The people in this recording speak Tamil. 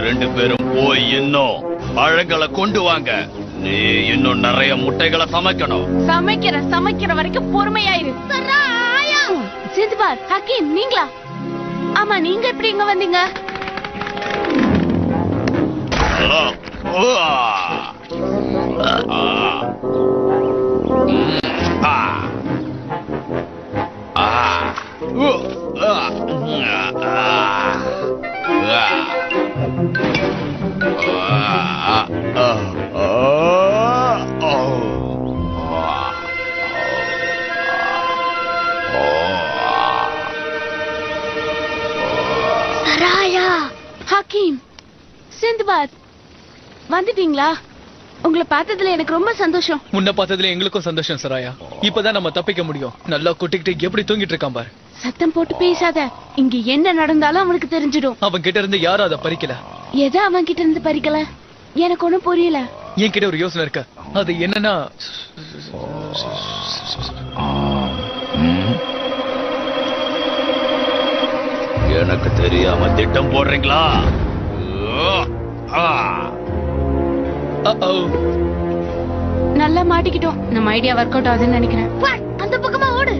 2 பேரும் போய் இன்னும் பழங்களை கொண்டு வாங்க. நீ இன்னும் நிறைய முட்டைகளை சமைக்கணும். சமைக்கிற வரைக்கும் பொறுமையாயிரு. சிந்துபாத், ஹக்கீம் நீங்களா? ஆமா, நீங்க எப்படி இங்க வந்தீங்க? சராயா, ஹக்கீம், சிந்துபாத் வந்துட்டீங்களா? உங்களை பார்த்ததுல எனக்கு ரொம்ப சந்தோஷம். முன்ன பார்த்ததுல எங்களுக்கும் சந்தோஷம் சராயா. இப்பதான் நம்ம தப்பிக்க முடியும். நல்லா கொட்டிக்கிட்டு எப்படி தூங்கிட்டு இருக்கான் பாரு. சத்தம் போட்டு பேசாத. இங்க என்ன நடந்தாலும் அவனுக்கு தெரிஞ்சிடும். அவன் கிட்ட இருந்து யாரும் அதை பறிக்கல. எதை அவன் கிட்ட இருந்து பறிக்கல? எனக்கு ஒண்ணும் புரியல. என் கிட்ட ஒரு யோசனை இருக்கு. அது என்னன்னா, எனக்கு தெரியாம திட்டம் போடுறீங்களா? நல்லா மாட்டிக்கிட்டோம். நம்ம ஐடியா ஒர்க் அவுட் ஆகுதுன்னு நினைக்கிறேன். அந்த பக்கமா ஓடு.